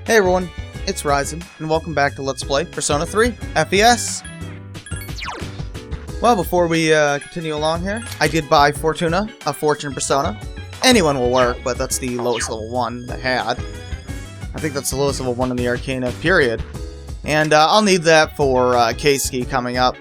Hey everyone, it's Ryzen, and welcome back to Let's Play Persona 3 FES. Well, before we continue along here, I did buy Fortuna, a Fortune Persona. Anyone will work, but that's the lowest level one I had. I think that's the lowest level one in the Arcana period. And I'll need that for Keisuke coming up.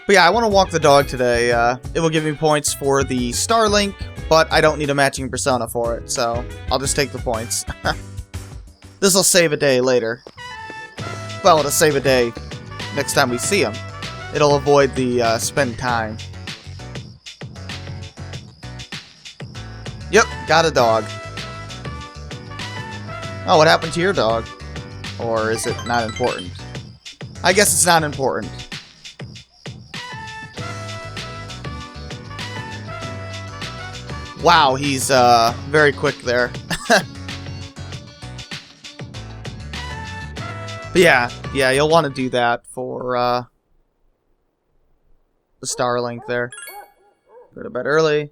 But yeah, I want to walk the dog today. It will give me points for the Starlink, but I don't need a matching persona for it, so I'll just take the points. This will save a day later. Well, it'll save a day next time we see him. It'll avoid the spend time. Yep, got a dog. Oh, what happened to your dog? Or is it not important? I guess it's not important. Wow, he's very quick there. But yeah, you'll want to do that for the Starlink there. Go to bed early.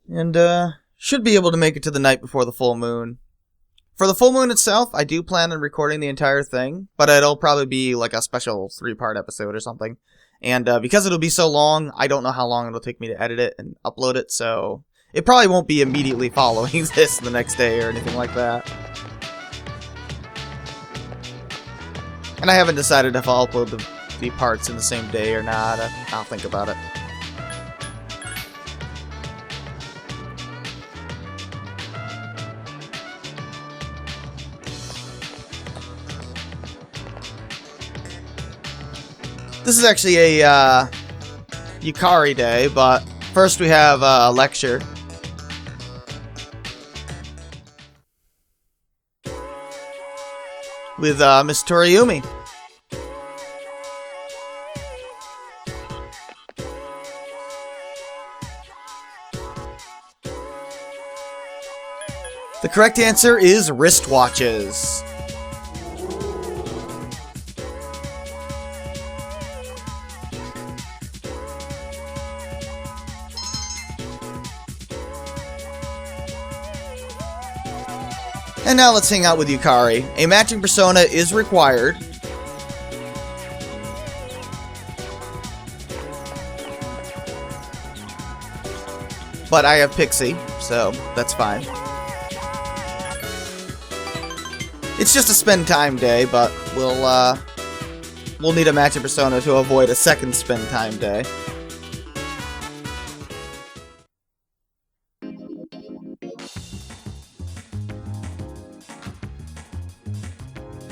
And should be able to make it to the night before the full moon. For the full moon itself, I do plan on recording the entire thing, but it'll probably be like a special 3-part episode or something. And because it'll be so long, I don't know how long it'll take me to edit it and upload it, so it probably won't be immediately following this the next day or anything like that. And I haven't decided if I'll upload the parts in the same day or not. I'll think about it. This is actually a Yukari day, but first we have a lecture. With Miss Toriumi. The correct answer is wristwatches. And now let's hang out with Yukari. A matching persona is required. But I have Pixie, so that's fine. It's just a spend time day, but we'll need a matching persona to avoid a second spend time day.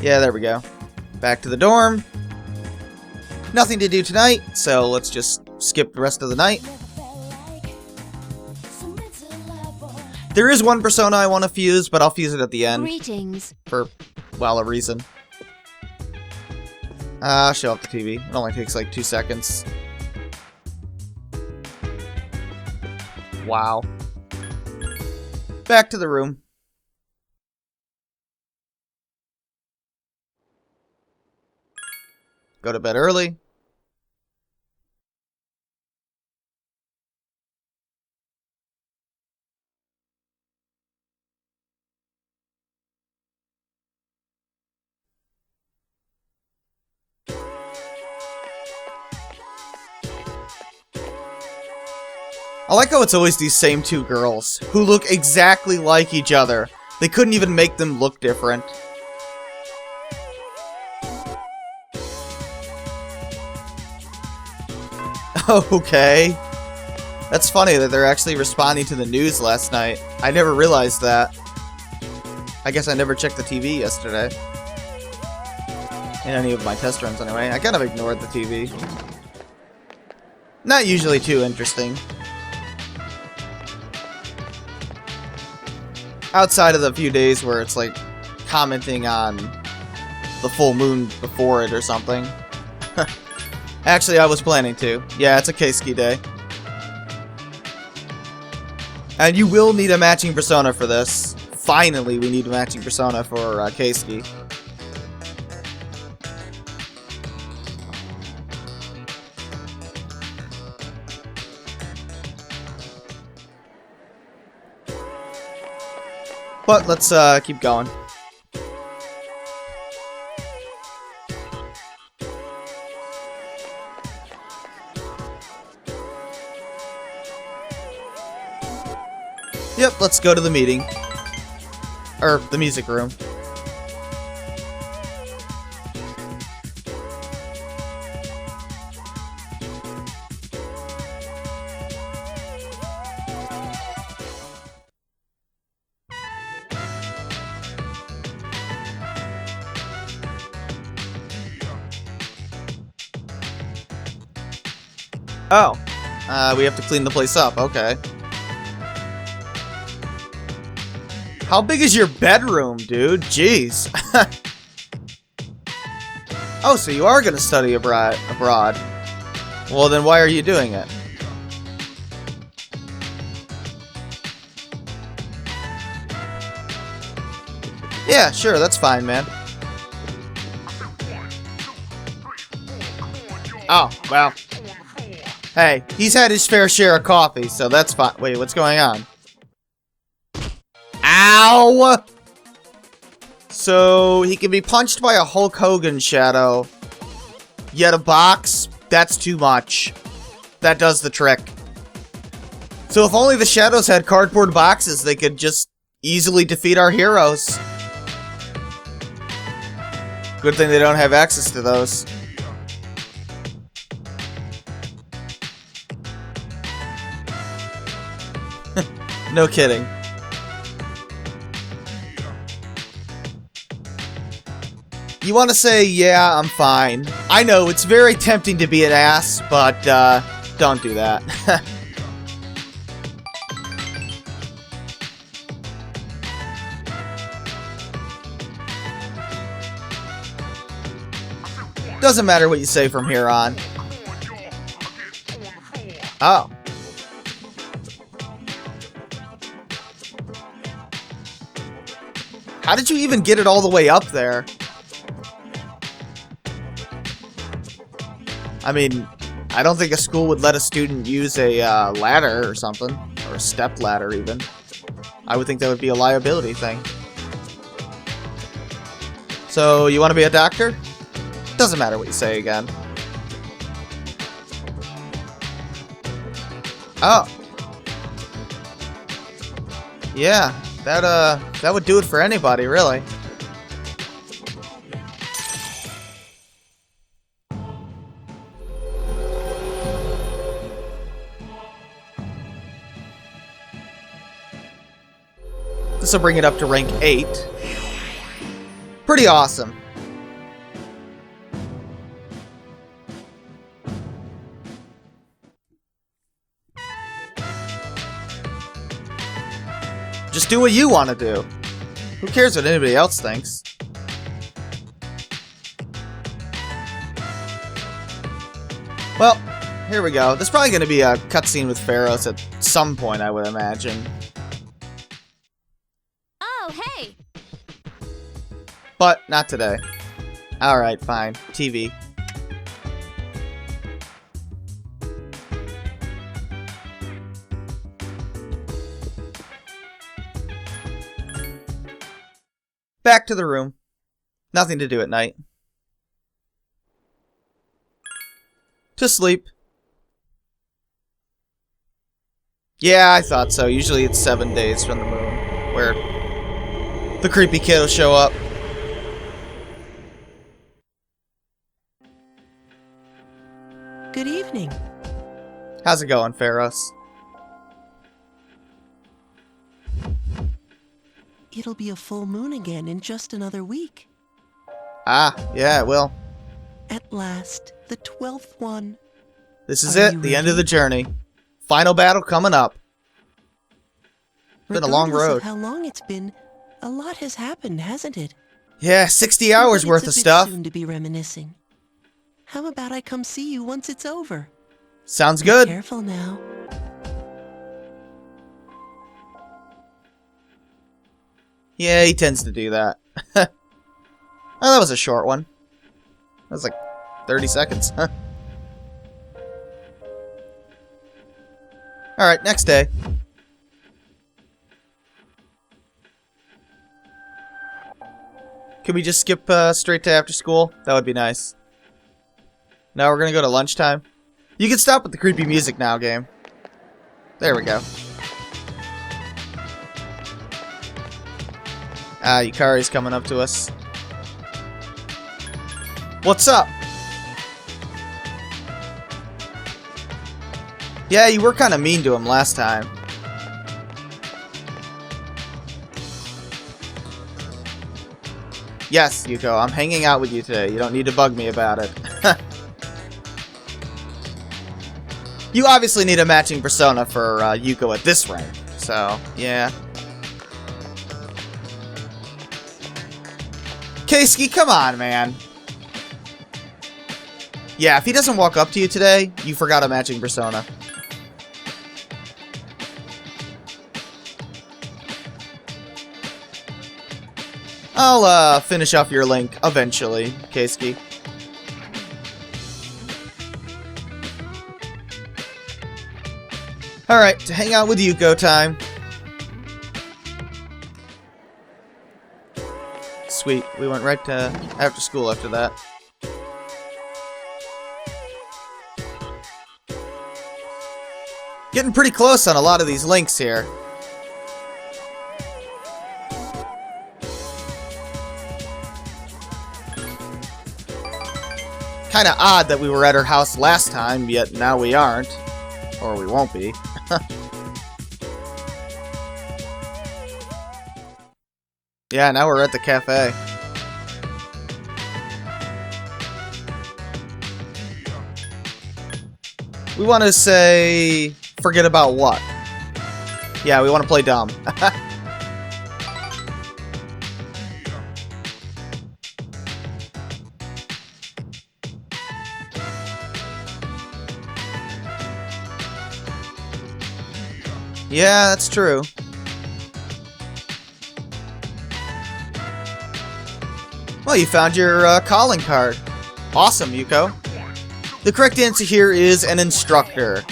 Yeah, there we go. Back to the dorm. Nothing to do tonight, so let's just skip the rest of the night. There is one persona I want to fuse, but I'll fuse it at the end. Greetings. For, well, a reason. Show up the TV. It only takes like 2 seconds. Wow. Back to the room. Go to bed early. I like how it's always these same two girls who look exactly like each other. They couldn't even make them look different. Okay. That's funny that they're actually responding to the news last night. I never realized that. I guess I never checked the TV yesterday. In any of my test runs anyway. I kind of ignored the TV. Not usually too interesting. Outside of the few days where it's like commenting on the full moon before it or something. Actually, I was planning to. Yeah, it's a Keisuke day. And you will need a matching persona for this. Finally, we need a matching persona for Keisuke. But let's keep going. Yep, let's go to the meeting. Or the music room. Oh, we have to clean the place up, okay. How big is your bedroom, dude? Jeez. Oh, so you are gonna study abroad. Well, then why are you doing it? Yeah, sure, that's fine, man. Oh, well. Hey, he's had his fair share of coffee, so that's fine. Wait, what's going on? Ow! So, he can be punched by a Hulk Hogan shadow. Yet a box? That's too much. That does the trick. So if only the shadows had cardboard boxes, they could just easily defeat our heroes. Good thing they don't have access to those. No kidding. You want to say, yeah, I'm fine. I know, it's very tempting to be an ass, but, don't do that. Doesn't matter what you say from here on. Oh. How did you even get it all the way up there? I mean, I don't think a school would let a student use a ladder or something. Or a step ladder, even. I would think that would be a liability thing. So, you want to be a doctor? Doesn't matter what you say again. Oh. Yeah, that would do it for anybody, really. This will bring it up to rank 8. Pretty awesome. Just do what you want to do. Who cares what anybody else thinks? Well, here we go. There's probably going to be a cutscene with Pharos at some point, I would imagine. Oh, hey! But not today. Alright, fine. TV. Back to the room. Nothing to do at night. To sleep. Yeah, I thought so. Usually it's 7 days from the moon, where the creepy kid will show up. Good evening. How's it going, Pharos? It'll be a full moon again in just another week. Ah, yeah, it will. At last, the 12th one. This is Are it, you the end of ready? the journey. Final battle coming up. Been a long Regardless road. of how long it's been, a lot has happened, hasn't it? Yeah, 60 hours But worth of it's a bit stuff. soon to be reminiscing. How about I come see you once it's over? Sounds Be good. careful now. Yeah, he tends to do that. Oh, that was a short one. That was like 30 seconds. Alright, next day. Can we just skip straight to after school? That would be nice. Now we're gonna go to lunchtime. You can stop with the creepy music now, game. There we go. Ah, Yukari's coming up to us. What's up? Yeah, you were kind of mean to him last time. Yes, Yuko, I'm hanging out with you today. You don't need to bug me about it. You obviously need a matching persona for Yuko at this rank, so, yeah. Keisuke, come on, man. Yeah, if he doesn't walk up to you today, you forgot a matching persona. I'll finish off your link eventually, Keisuke. Alright, to hang out with Yuko time. Sweet, we went right to after school after that. Getting pretty close on a lot of these links here. Kinda odd that we were at her house last time, yet now we aren't. Or we won't be. Yeah, now we're at the cafe. We want to say... forget about what? Yeah, we want to play dumb. Yeah, that's true. Well, you found your calling card. Awesome, Yuko. The correct answer here is an instructor.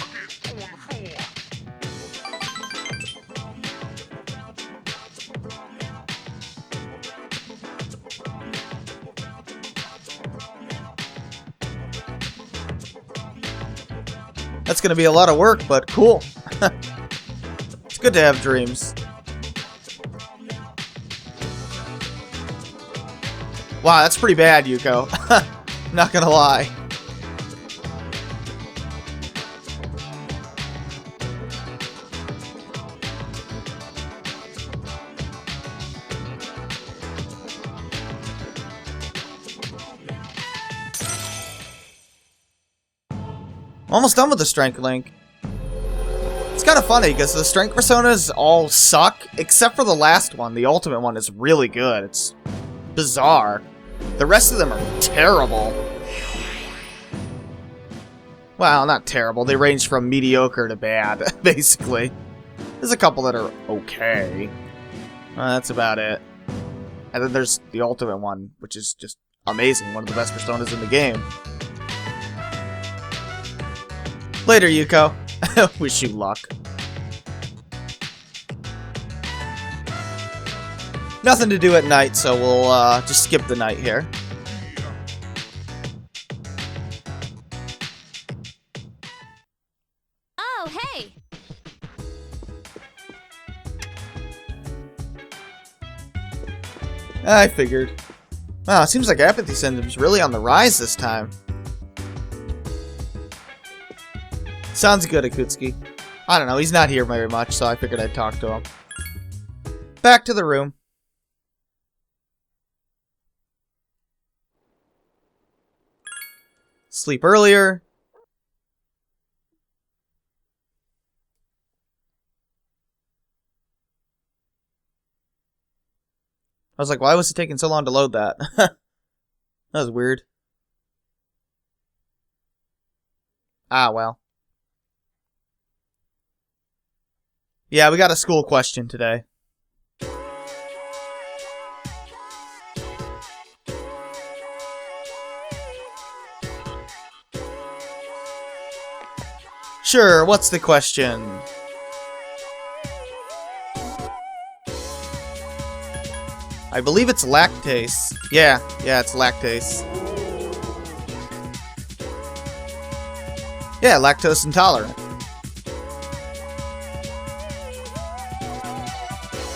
That's gonna be a lot of work, but cool. It's good to have dreams. Wow, that's pretty bad, Yuko. Not gonna lie. Almost done with the strength link. It's kind of funny because the strength personas all suck, except for the last one. The ultimate one is really good. It's bizarre. The rest of them are terrible. Well, not terrible. They range from mediocre to bad, basically. There's a couple that are okay. That's about it. And then there's the ultimate one, which is just amazing. One of the best personas in the game. Later, Yuko. Wish you luck. Nothing to do at night, so we'll just skip the night here. Oh, hey! I figured. Wow, it seems like apathy syndrome's really on the rise this time. Sounds good, Akutsuki. I don't know, he's not here very much, so I figured I'd talk to him. Back to the room. Sleep earlier. I was like, why was it taking so long to load that? That was weird. Ah, well. Yeah, we got a school question today. Sure, what's the question? I believe it's lactase. Yeah, it's lactase. Yeah, lactose intolerant.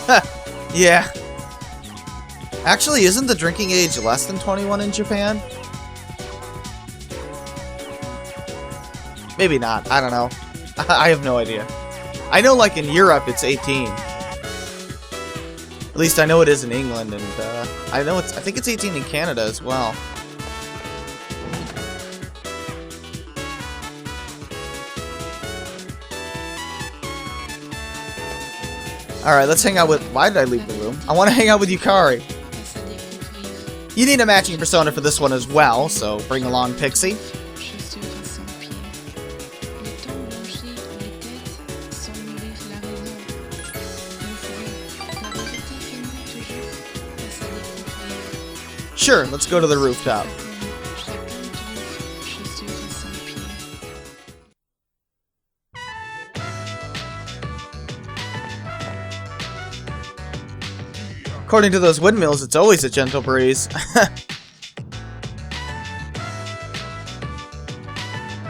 Huh, yeah. Actually, isn't the drinking age less than 21 in Japan? Maybe not. I don't know. I have no idea. I know, like, in Europe, it's 18. At least I know it is in England, and I think it's 18 in Canada as well. Alright, let's hang out with... Why did I leave the room? I want to hang out with Yukari. You need a matching persona for this one as well, so bring along Pixie. Sure, let's go to the rooftop. According to those windmills, it's always a gentle breeze.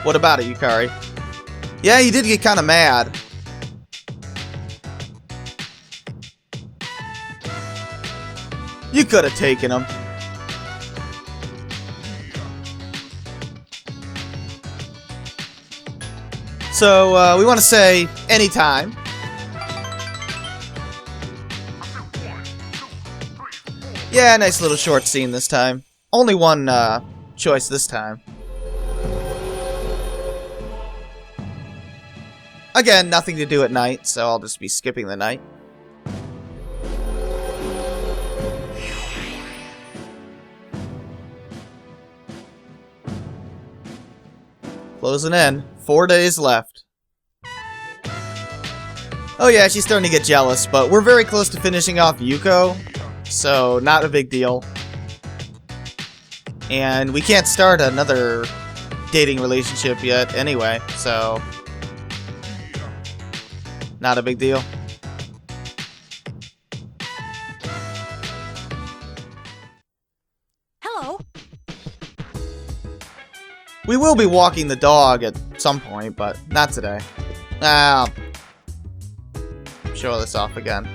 What about it, Yukari? Yeah, you did get kind of mad. You could have taken him. So, we want to say anytime. Yeah, nice little short scene this time. Only one choice this time. Again, nothing to do at night, so I'll just be skipping the night. Closing in. 4 days left. Oh yeah, she's starting to get jealous, but we're very close to finishing off Yuko, so not a big deal. And we can't start another dating relationship yet anyway, so not a big deal. Hello. We will be walking the dog at some point, but not today. Show this off again.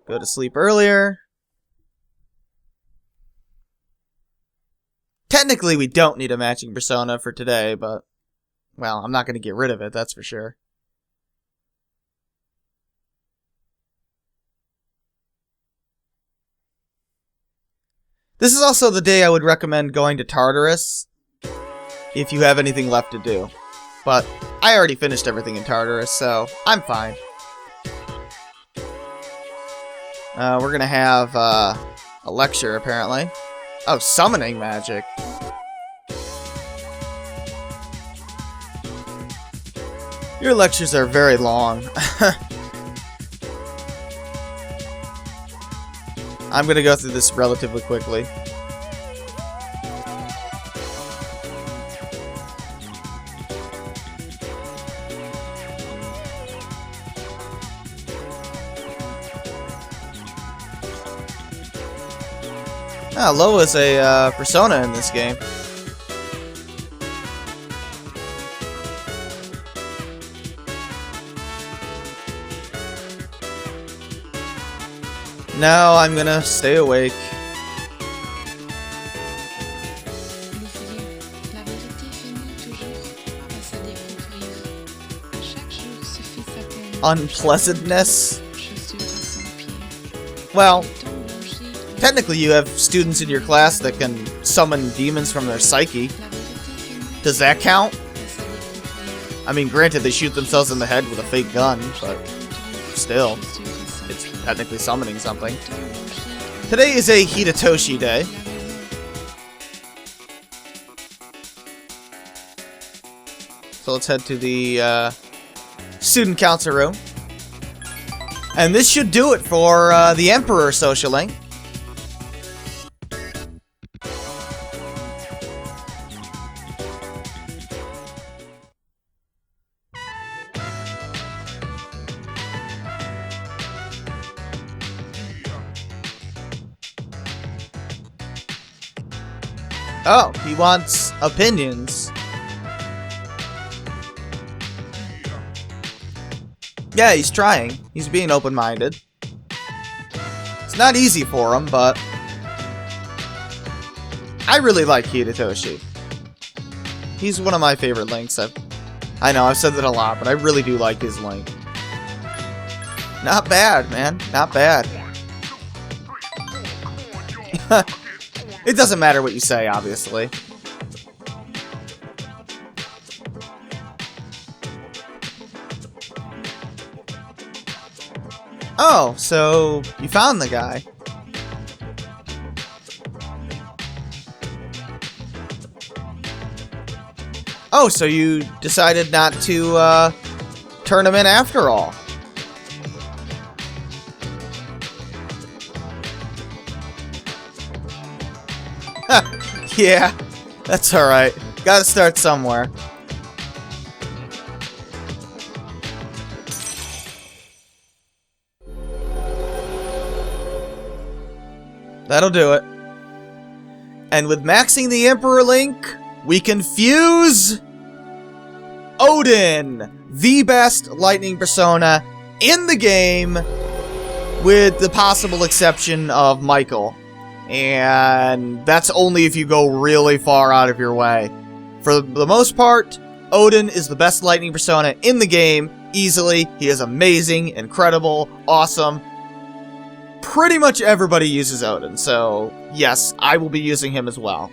Go to sleep earlier. Technically, we don't need a matching persona for today, but, well, I'm not going to get rid of it, that's for sure. This is also the day I would recommend going to Tartarus, if you have anything left to do. But I already finished everything in Tartarus, so I'm fine. We're gonna have a lecture, apparently. Oh, summoning magic. Your lectures are very long. I'm gonna go through this relatively quickly. Loa's a persona in this game. No, I'm gonna stay awake. Unpleasantness? Well, technically you have students in your class that can summon demons from their psyche. Does that count? I mean, granted, they shoot themselves in the head with a fake gun, but still, it's technically summoning something. Today is a Hidetoshi day. So let's head to the student council room. And this should do it for the Emperor social link. Oh, he wants opinions. Yeah, he's trying. He's being open-minded. It's not easy for him, but I really like Hidetoshi. He's one of my favorite links. I know, I've said that a lot, but I really do like his link. Not bad, man. Not bad. It doesn't matter what you say, obviously. Oh, so you found the guy. Oh, so you decided not to turn him in after all. Yeah, that's alright. Gotta start somewhere. That'll do it. And with maxing the Emperor link, we can fuse Odin, the best lightning persona in the game, with the possible exception of Michael. And that's only if you go really far out of your way. For the most part, Odin is the best lightning persona in the game, easily. He is amazing, incredible, awesome. Pretty much everybody uses Odin, so yes, I will be using him as well.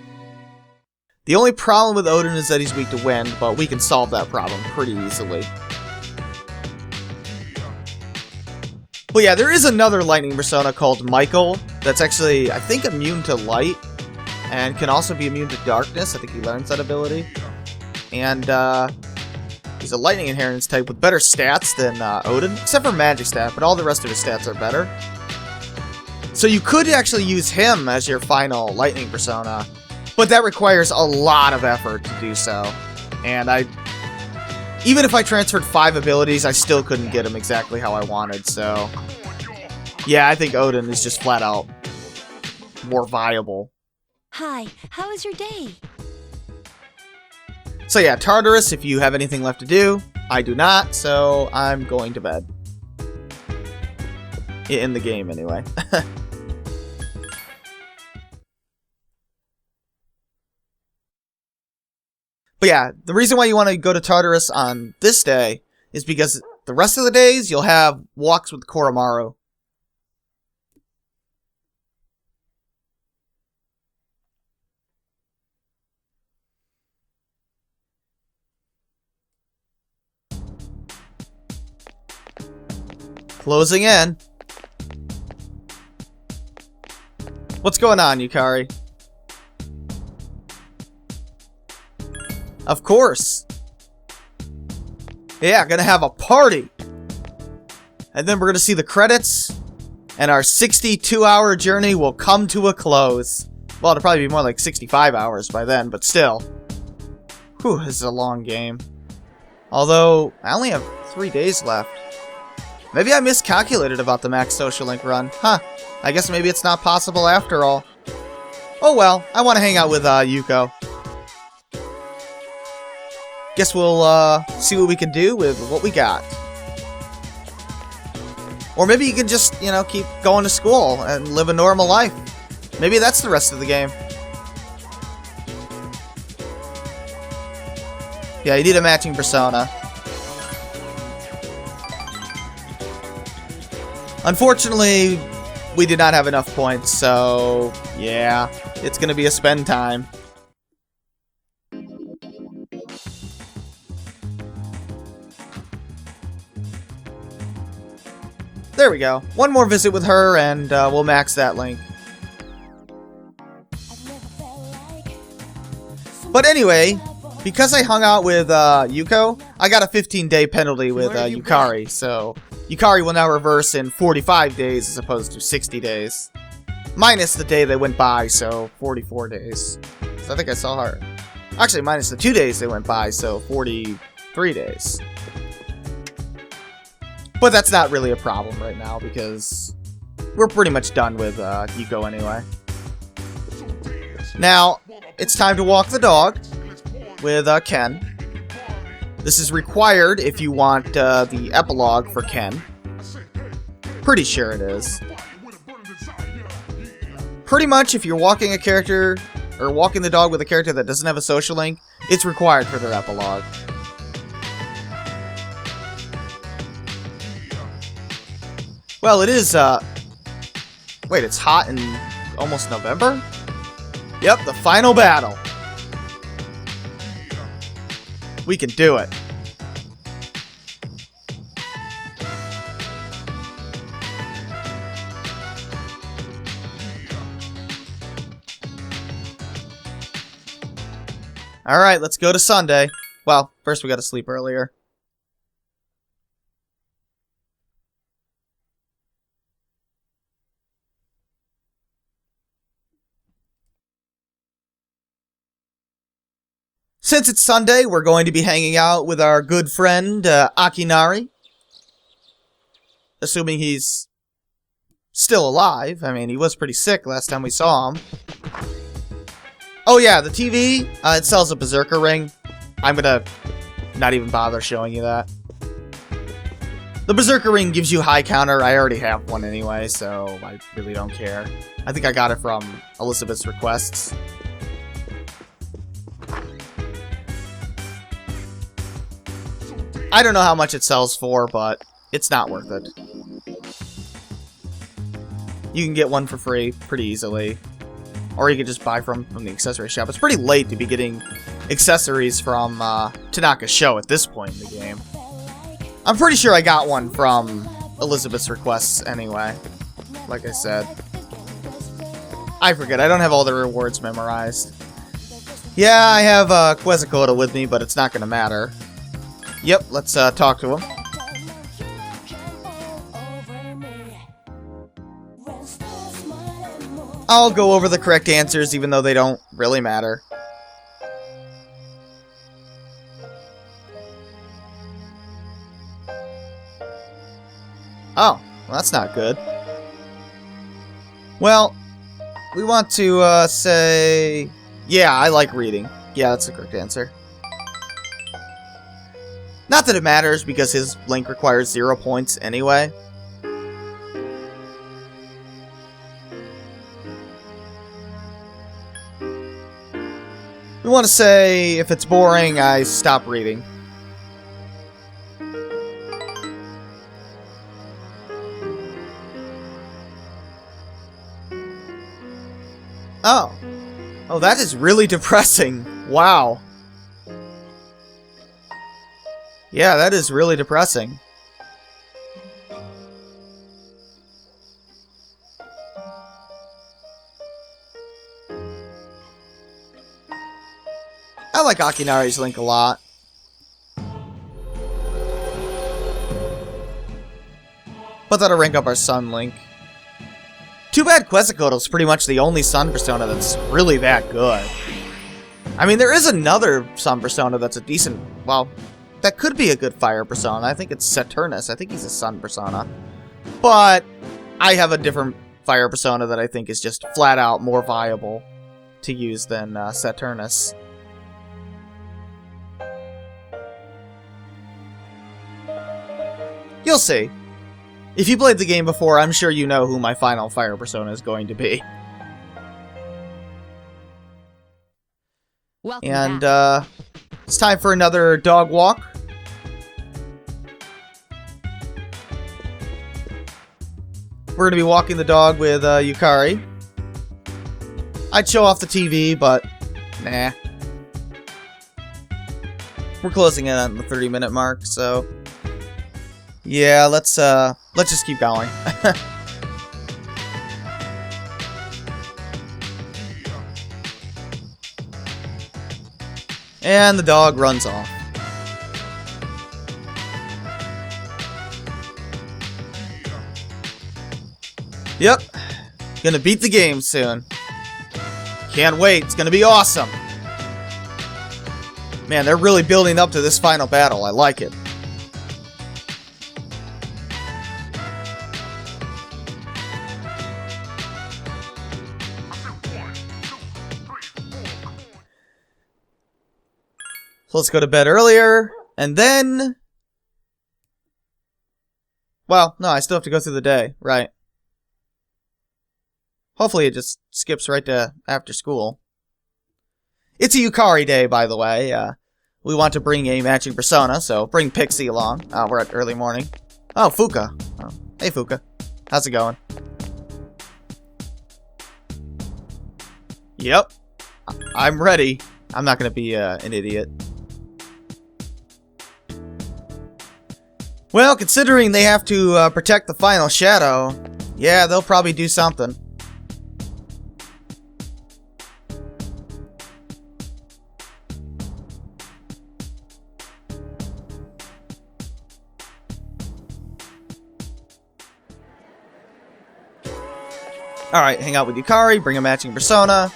The only problem with Odin is that he's weak to wind, but we can solve that problem pretty easily. But yeah, there is another lightning persona called Michael that's actually, I think, immune to light and can also be immune to darkness. I think he learns that ability. And he's a lightning inheritance type with better stats than Odin, except for magic stat, but all the rest of his stats are better. So you could actually use him as your final lightning persona, but that requires a lot of effort to do so. And even if I transferred 5 abilities, I still couldn't get him exactly how I wanted, so yeah, I think Odin is just flat out more viable. Hi, how was your day? So yeah, Tartarus, if you have anything left to do, I do not, so I'm going to bed. In the game, anyway. But yeah, the reason why you want to go to Tartarus on this day is because the rest of the days you'll have walks with Koromaru. Closing in. What's going on, Yukari? Of course. Yeah, gonna have a party. And then we're gonna see the credits. And our 62-hour journey will come to a close. Well, it'll probably be more like 65 hours by then, but still. Whew, this is a long game. Although, I only have 3 days left. Maybe I miscalculated about the max social link run. Huh. I guess maybe it's not possible after all. Oh well, I want to hang out with Yuko. Guess we'll see what we can do with what we got. Or maybe you can just, you know, keep going to school and live a normal life. Maybe that's the rest of the game. Yeah, you need a matching persona. Unfortunately, we did not have enough points, so yeah, it's gonna be a spend time. There we go. One more visit with her, and we'll max that link. But anyway, because I hung out with Yuko, I got a 15-day penalty with Yukari, so Yukari will now reverse in 45 days as opposed to 60 days. Minus the day they went by, so 44 days. So I think I saw her. Actually, minus the 2 days they went by, so 43 days. But that's not really a problem right now because we're pretty much done with Yuko anyway. Now, it's time to walk the dog with Ken. This is required if you want the epilogue for Ken. Pretty sure it is. Pretty much if you're walking a character, or walking the dog with a character that doesn't have a social link, it's required for their epilogue. Well, it is, wait, it's hot in almost November? Yep, the final battle. We can do it. Alright, let's go to Sunday. Well, first we gotta sleep earlier. Since it's Sunday, we're going to be hanging out with our good friend, Akinari. Assuming he's still alive. I mean, he was pretty sick last time we saw him. Oh yeah, the TV, it sells a Berserker ring. I'm gonna not even bother showing you that. The Berserker ring gives you high counter. I already have one anyway, so I really don't care. I think I got it from Elizabeth's requests. I don't know how much it sells for, but it's not worth it. You can get one for free pretty easily. Or you can just buy from the accessory shop. It's pretty late to be getting accessories from Tanaka's show at this point in the game. I'm pretty sure I got one from Elizabeth's requests anyway. Like I said. I forget, I don't have all the rewards memorized. Yeah, I have Quetzalcoatl with me, but it's not going to matter. Yep, let's talk to him. I'll go over the correct answers, even though they don't really matter. Oh, well, that's not good. Well, we want to say... Yeah, I like reading. Yeah, that's the correct answer. Not that it matters, because his link requires 0 points anyway. We want to say, if it's boring, I stop reading. Oh. Oh, that is really depressing. Wow. Yeah, that is really depressing. I like Akinari's link a lot. But that'll rank up our Sun link. Too bad Quetzalcoatl's pretty much the only Sun persona that's really that good. I mean, there is another Sun persona that's a decent... Well, that could be a good Fire persona. I think it's Saturnus. I think he's a Sun persona. But I have a different Fire persona that I think is just flat out more viable to use than Saturnus. You'll see. If you played the game before, I'm sure you know who my final Fire persona is going to be. Welcome And, back. it's time for another dog walk. We're going to be walking the dog with Yukari. I'd show off the TV, but nah. We're closing in on the 30-minute mark, so yeah, let's just keep going. And the dog runs off. Yep. Gonna beat the game soon. Can't wait. It's gonna be awesome. Man, they're really building up to this final battle. I like it. So let's go to bed earlier, and then... Well, no, I still have to go through the day, right. Hopefully it just skips right to after school. It's a Yukari day, by the way. We want to bring a matching persona, so bring Pixie along. We're at early morning. Oh, Fuka. Oh, hey, Fuka. How's it going? Yep. I'm ready. I'm not going to be an idiot. Well, considering they have to protect the final shadow, yeah, they'll probably do something. Alright, hang out with Yukari, bring a matching persona.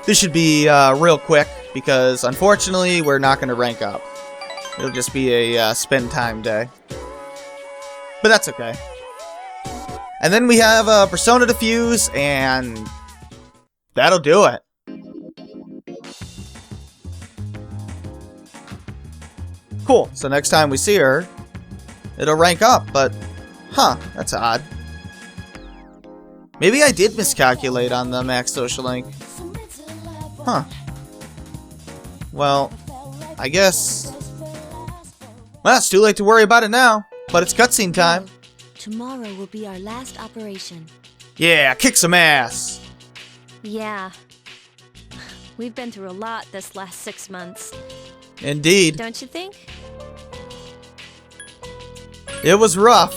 This should be real quick, because unfortunately, we're not going to rank up. It'll just be a spend time day. But that's okay. And then we have a persona to fuse, and that'll do it. Cool, so next time we see her, it'll rank up, but huh, that's odd. Maybe I did miscalculate on the max social link. Huh. Well, I guess... Well, it's too late to worry about it now, but it's cutscene time. Tomorrow will be our last operation. Yeah, kick some ass! Yeah. We've been through a lot this last 6 months. Indeed. Don't you think? It was rough,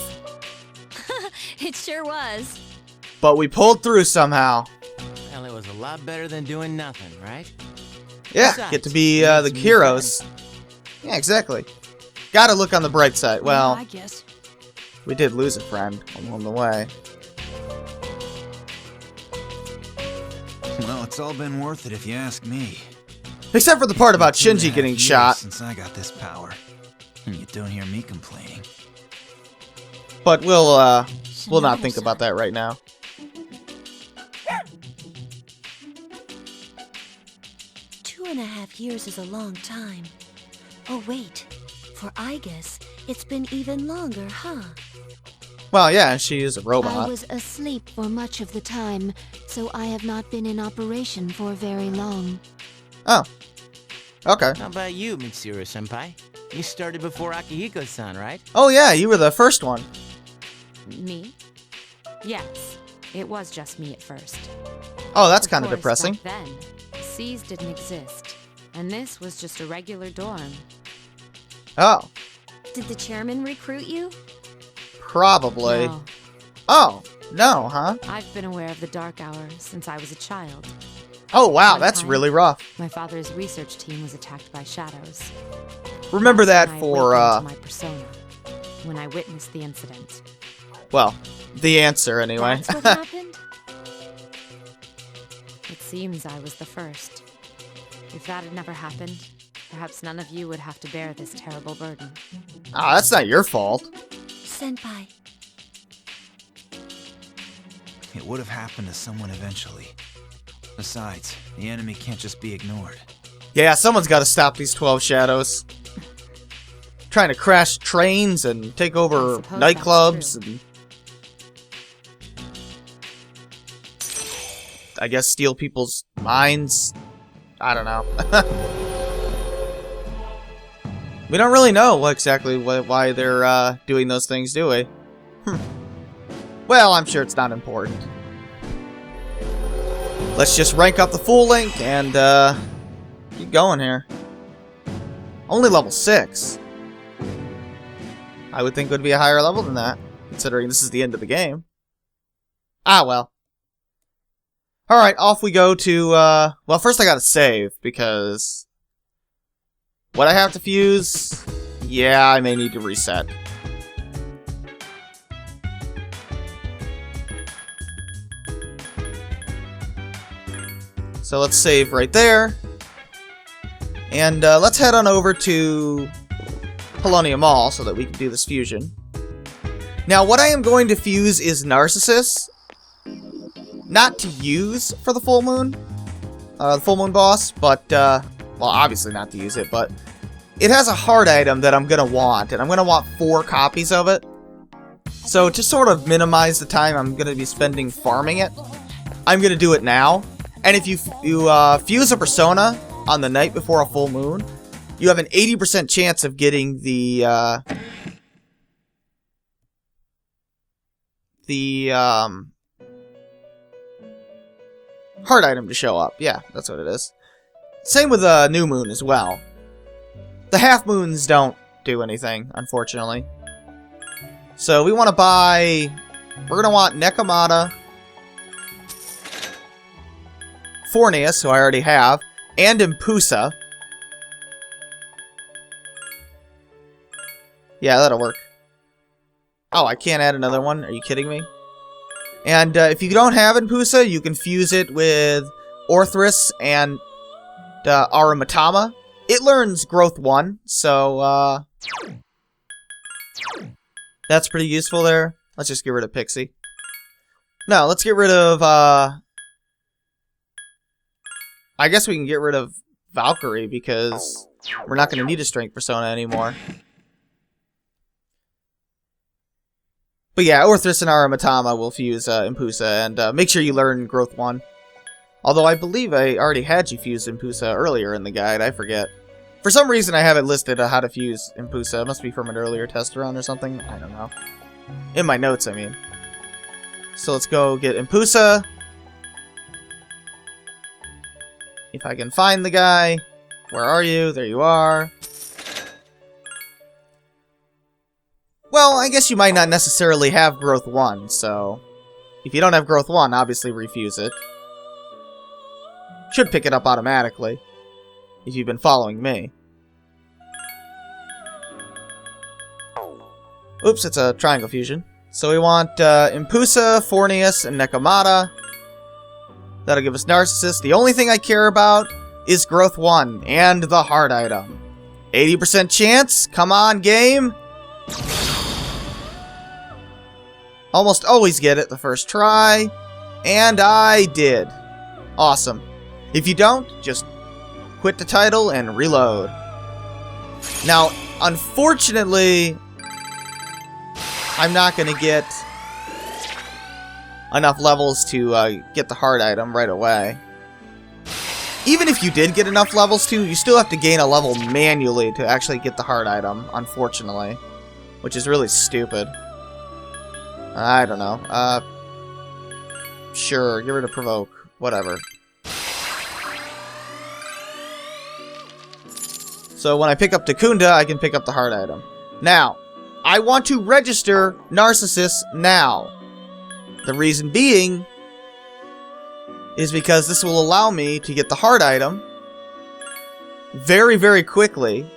It sure was. but we pulled through somehow. Well, it was a lot better than doing nothing, right? Yeah, Besides, get to be we made the some new heroes. friends. Yeah, exactly. Gotta look on the bright side. Well, I guess. we did lose a friend along the way. Well, it's all been worth it if you ask me. Except for the part about 2.5 Shinji getting years shot. Since I got this power, and you don't hear me complaining. But we'll not think about that right now. Two 2.5 years is a long time. Oh wait, for Igus, it's been even longer, huh? Well, yeah, she is a I robot. was asleep for much of the time, so I have not been in operation for very long. Oh. Okay. How about you, Mitsuru-senpai? You started before Akihiko-san, right? Oh yeah, you were the first one. Me? Yes, it was just me at first. Oh, that's Of kind of course, depressing. Back then, C's didn't exist, and this was just a regular dorm. Oh, Did the chairman recruit you? probably. No, Oh, no, huh? I've been aware of the Dark Hour since I was a child. Oh, wow, One that's time. really rough. My father's research team was attacked by shadows. Remember That's that when I for, awakened to my persona, when I witnessed the incident. well, the answer anyway. That's what happened? It seems I was the first. If that had never happened, perhaps none of you would have to bear this terrible burden. Ah, that's not your fault. Senpai, It would have happened to someone eventually. Besides, the enemy can't just be ignored. Yeah, someone's got to stop these 12 shadows. Trying to crash trains and take over I suppose nightclubs that's and I guess steal people's minds. I don't know. We don't really know why they're doing those things, do we? Well, I'm sure it's not important. Let's just rank up the full link and keep going here. Only level 6. I would think it would be a higher level than that, considering this is the end of the game. Ah, well. Alright, off we go to, well, first I gotta save, because what I have to fuse, yeah, I may need to reset. So let's save right there. And let's head on over to Polonium Mall so that we can do this fusion. Now, what I am going to fuse is Narcissus. Not to use for the full moon boss, but, well, obviously not to use it, but it has a hard item that I'm going to want, and I'm going to want 4 copies of it. So to sort of minimize the time I'm going to be spending farming it, I'm going to do it now. And if you fuse a persona on the night before a full moon, you have an 80% chance of getting the hard item to show up. Yeah, that's what it is. Same with a new moon as well. The half moons don't do anything, unfortunately. So we want to buy... We're going to want Nekomata Forneus, who I already have, and Empusa. Yeah, that'll work. Oh, I can't add another one? Are you kidding me? And if you don't have Empusa, you can fuse it with Orthrus and Ara Mitama. It learns Growth 1, so that's pretty useful there. Let's just get rid of Pixie. No, let's get rid of... I guess we can get rid of Valkyrie because we're not going to need a strength persona anymore. But yeah, Orthrus and Ara Mitama will fuse Empusa, and make sure you learn Growth 1. Although I believe I already had you fuse Empusa earlier in the guide, I forget. For some reason I have it listed how to fuse Empusa. It must be from an earlier test run or something. I don't know. In my notes, I mean. So let's go get Empusa. If I can find the guy. Where are you? There you are. Well, I guess you might not necessarily have Growth 1, so... If you don't have Growth 1, obviously refuse it. Should pick it up automatically. If you've been following me. Oops, it's a triangle fusion. So we want Empusa, Forneus, and Nekomata. That'll give us Narcissus. The only thing I care about is Growth 1 and the hard item. 80% chance? Come on, game! Almost always get it the first try. And I did. Awesome. If you don't, just quit the title and reload. Now, unfortunately, I'm not going to get enough levels to get the hard item right away. Even if you did get enough levels to, you still have to gain a level manually to actually get the hard item, unfortunately. Which is really stupid. I don't know. Sure, get rid of Provoke. Whatever. So when I pick up Takunda, I can pick up the hard item. Now, I want to register Narcissus now. The reason being is because this will allow me to get the hard item very, very quickly.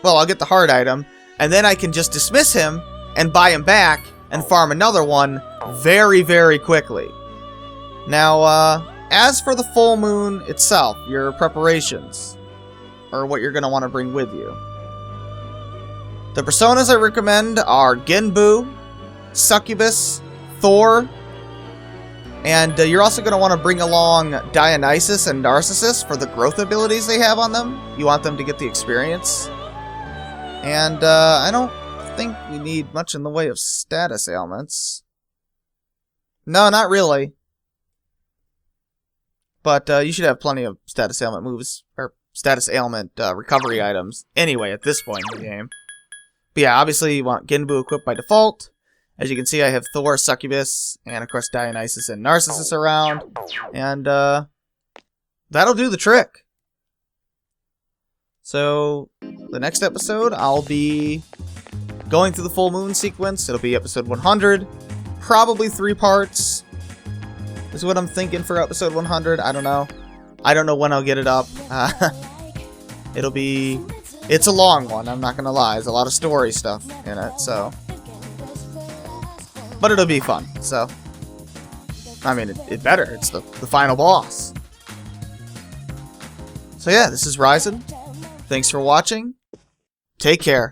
Well, I'll get the hard item, and then I can just dismiss him and buy him back and farm another one very, very quickly. Now, as for the full moon itself, your preparations, or what you're going to want to bring with you. The personas I recommend are Genbu, Succubus, Thor, and you're also going to want to bring along Dionysus and Narcissus for the growth abilities they have on them. You want them to get the experience. And I don't think we need much in the way of status ailments. No, not really. But you should have plenty of status ailment moves, or status ailment recovery items anyway at this point in the game. But yeah, obviously you want Genbu equipped by default. As you can see, I have Thor, Succubus, and of course Dionysus and Narcissus around. And that'll do the trick. So, the next episode, I'll be going through the full moon sequence. It'll be episode 100. Probably 3 parts is what I'm thinking for episode 100. I don't know. I don't know when I'll get it up. It'll be... It's a long one, I'm not gonna lie. There's a lot of story stuff in it, so... But it'll be fun, so... I mean, it better. It's the final boss. So yeah, this is Ryzen. Thanks for watching. Take care.